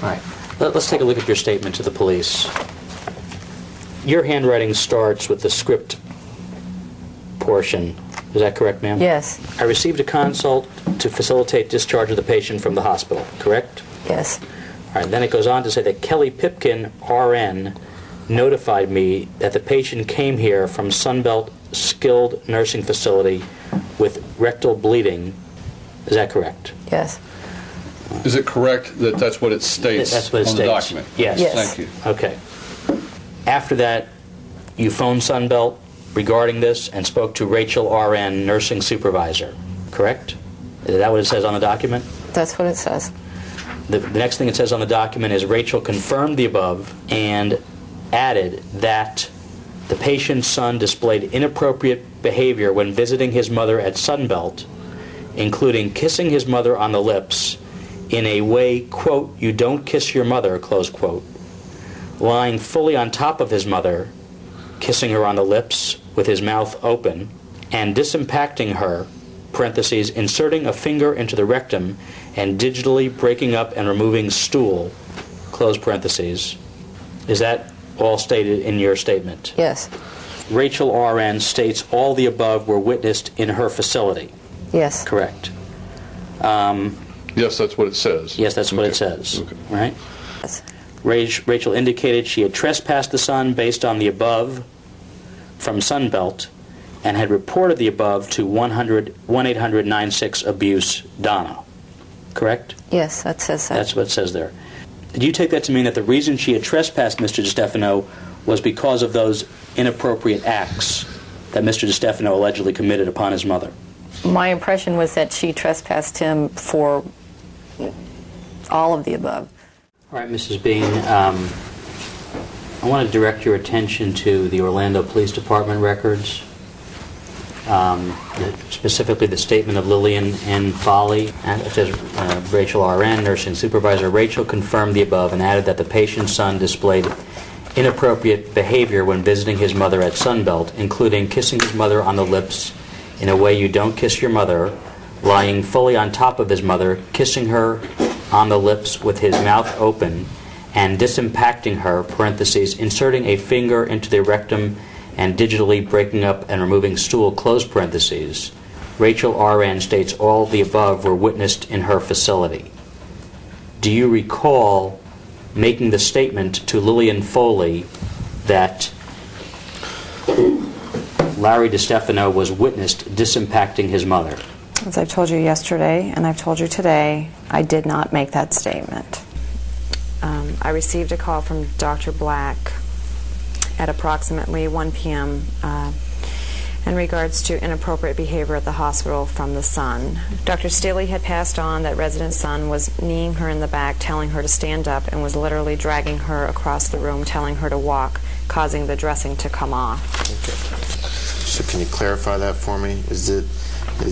All right. Let's take a look at your statement to the police. Your handwriting starts with the script portion. Is that correct, ma'am? Yes. I received a consult to facilitate discharge of the patient from the hospital, correct? Yes. All right. Then it goes on to say that Kelly Pipkin, RN, notified me that the patient came here from Sunbelt Skilled Nursing Facility with rectal bleeding. Is that correct? Yes. Is it correct that that's what it states That's what it on states. the document? Yes. Yes. Thank you. Okay. After that, you phoned Sunbelt regarding this and spoke to Rachel RN, nursing supervisor, correct? Is that what it says on the document? That's what it says. The next thing it says on the document is Rachel confirmed the above and added that the patient's son displayed inappropriate behavior when visiting his mother at Sunbelt, including kissing his mother on the lips in a way, quote, you don't kiss your mother, close quote, lying fully on top of his mother, kissing her on the lips with his mouth open, and disimpacting her, parentheses, inserting a finger into the rectum and digitally breaking up and removing stool, close parentheses. Is that all stated in your statement? Yes. Rachel RN states all the above were witnessed in her facility. Yes. Correct. Yes, that's what it says. Yes, that's what Okay. it says. Okay. Right? Yes. Rachel indicated she had trespassed the son based on the above from Sunbelt and had reported the above to 1-800-96-ABUSE-DONNA. Correct? Yes, that says that. That's what it says there. Did you take that to mean that the reason she had trespassed Mr. DiStefano was because of those inappropriate acts that Mr. DiStefano allegedly committed upon his mother? My impression was that she trespassed him for all of the above. All right, Mrs. Bean, I want to direct your attention to the Orlando Police Department records, specifically the statement of Lillian N. Foley. And it says, Rachel RN, nursing supervisor. Rachel confirmed the above and added that the patient's son displayed inappropriate behavior when visiting his mother at Sunbelt, including kissing his mother on the lips in a way you don't kiss your mother, lying fully on top of his mother, kissing her on the lips with his mouth open, and disimpacting her, parentheses, inserting a finger into the rectum and digitally breaking up and removing stool, close parentheses. Rachel RN states all the above were witnessed in her facility. Do you recall making the statement to Lillian Foley that Larry DiStefano was witnessed disimpacting his mother? As I've told you yesterday, and I've told you today, I did not make that statement. I received a call from Dr. Black at approximately 1 p.m. In regards to inappropriate behavior at the hospital from the son. Dr. Steele had passed on that resident's son was kneeing her in the back, telling her to stand up, and was literally dragging her across the room, telling her to walk, causing the dressing to come off. Okay. So can you clarify that for me? Is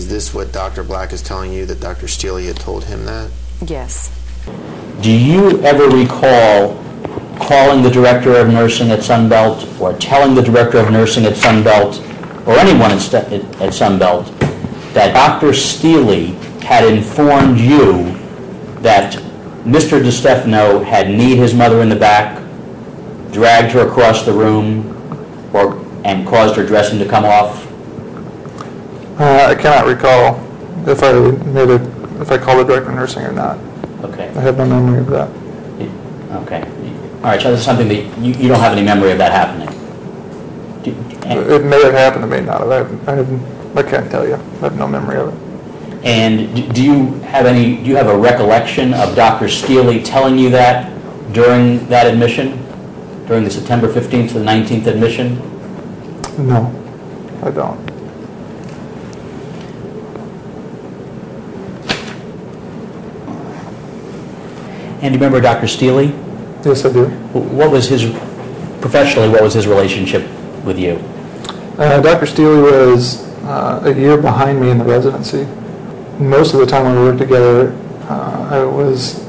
this what Dr. Black is telling you, that Dr. Steele had told him that? Yes. Do you ever recall calling the director of nursing at Sunbelt or telling the director of nursing at Sunbelt or anyone at Sunbelt that Dr. Steele had informed you that Mr. DiStefano had kneed his mother in the back, dragged her across the room, and caused her dressing to come off? I cannot recall if I called the director of nursing or not. Okay. I have no memory of that. Okay. All right, so that's something that you don't have any memory of that happening? It may have happened, it may not have. I can't tell you. I have no memory of it. And do you have a recollection of Dr. Steele telling you that during that admission, during the September 15th to the 19th admission? No, I don't. And do you remember Dr. Steele? Yes, I do. Professionally, what was his relationship with you? Dr. Steele was a year behind me in the residency. Most of the time we worked together, I was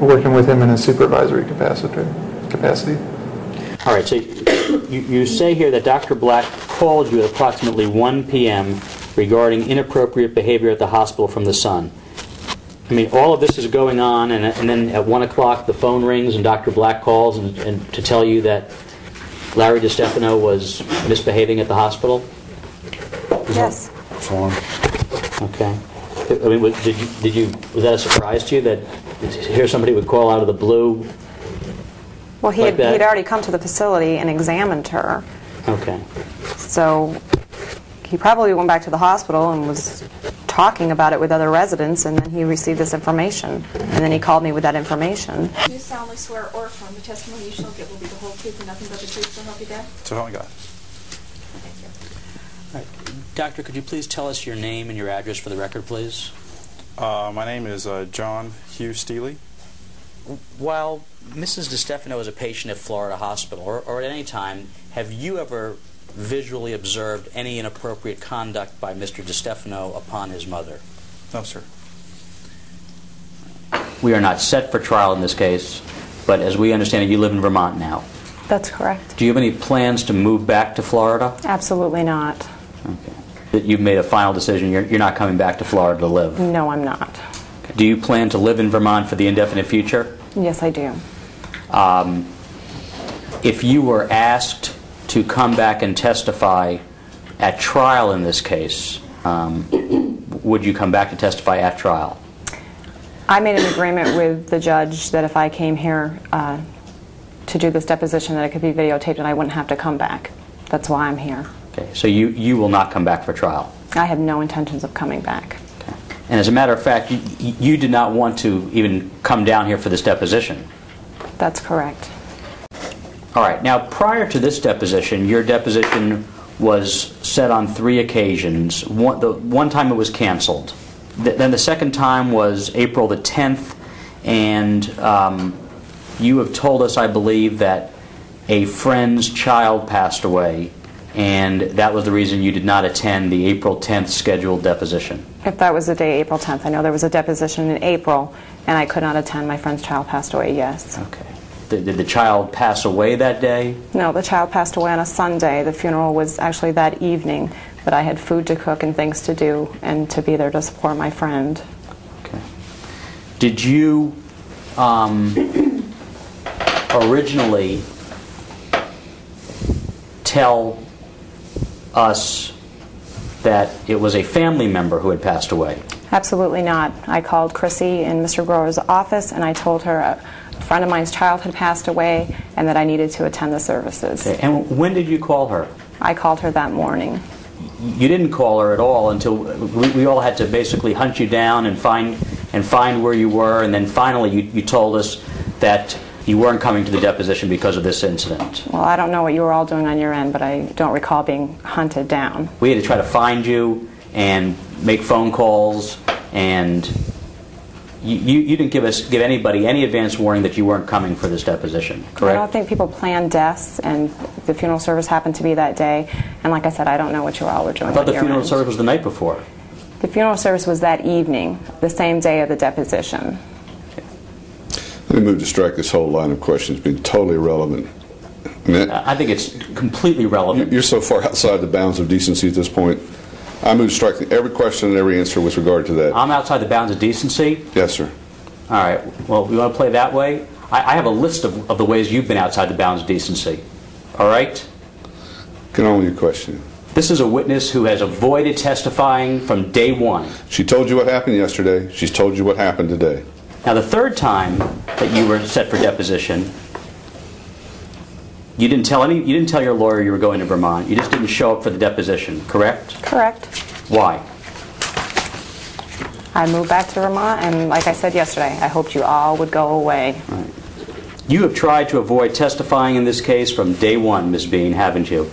working with him in a supervisory capacity. All right, so you say here that Dr. Black called you at approximately 1 p.m. regarding inappropriate behavior at the hospital from the son. I mean, all of this is going on, and then at 1 o'clock the phone rings and Dr. Black calls and to tell you that Larry DiStefano was misbehaving at the hospital? Yes. Okay. I mean, was that a surprise to you that here somebody would call out of the blue? Well, Like that? he'd already come to the facility and examined her. Okay. So he probably went back to the hospital and was talking about it with other residents, and then he received this information. And then he called me with that information. Do you solemnly swear or affirm the testimony you shall give will be the whole truth and nothing but the truth, so help you God? So help me God. Thank you. All right. Doctor, could you please tell us your name and your address for the record, please? My name is John Hugh Steely. While Mrs. DiStefano is a patient at Florida Hospital, or at any time, have you ever visually observed any inappropriate conduct by Mr. DiStefano upon his mother? No, sir. We are not set for trial in this case, but as we understand it, you live in Vermont now. That's correct. Do you have any plans to move back to Florida? Absolutely not. Okay. That you've made a final decision, you're not coming back to Florida to live? No, I'm not. Okay. Do you plan to live in Vermont for the indefinite future? Yes, I do. If you were asked to come back and testify at trial in this case, would you come back to testify at trial? I made an agreement with the judge that if I came here to do this deposition, that it could be videotaped and I wouldn't have to come back. That's why I'm here. Okay, so you will not come back for trial? I have no intentions of coming back. Okay. And as a matter of fact, you did not want to even come down here for this deposition? That's correct. All right. Now, prior to this deposition, your deposition was set on 3 occasions. One time it was canceled. Then the second time was April the 10th, and you have told us, I believe, that a friend's child passed away, and that was the reason you did not attend the April 10th scheduled deposition. If that was the day, April 10th. I know there was a deposition in April, and I could not attend. My friend's child passed away, yes. Okay. Did the child pass away that day? No, the child passed away on a Sunday. The funeral was actually that evening, but I had food to cook and things to do and to be there to support my friend. Okay. Did you originally tell us that it was a family member who had passed away? Absolutely not. I called Chrissy in Mr. Grover's office and I told her a friend of mine's child had passed away and that I needed to attend the services. Okay. And when did you call her? I called her that morning. You didn't call her at all until we all had to basically hunt you down and find where you were, and then finally you told us that you weren't coming to the deposition because of this incident. Well, I don't know what you were all doing on your end, but I don't recall being hunted down. We had to try to find you and make phone calls, and you didn't give anybody any advance warning that you weren't coming for this deposition, correct? I don't think people plan deaths, and the funeral service happened to be that day. And like I said, I don't know what you all were doing. I thought on the your funeral end. service was the night before. The funeral service was that evening, the same day of the deposition. Let me move to strike this whole line of questions being totally irrelevant. I think it's completely relevant. You're so far outside the bounds of decency at this point. I move to strike every question and every answer with regard to that. I'm outside the bounds of decency? Yes, sir. All right. Well, we want to play that way? I have a list of the ways you've been outside the bounds of decency. All right? Get on with your question. This is a witness who has avoided testifying from day one. She told you what happened yesterday. She's told you what happened today. Now, the third time that you were set for deposition, you didn't tell your lawyer you were going to Vermont. You just didn't show up for the deposition, correct? Correct. Why? I moved back to Vermont, and like I said yesterday, I hoped you all would go away. All right. You have tried to avoid testifying in this case from day one, Ms. Bean, haven't you?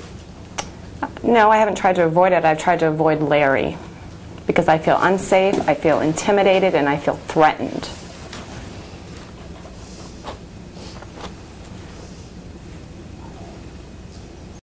No, I haven't tried to avoid it. I've tried to avoid Larry because I feel unsafe, I feel intimidated, and I feel threatened.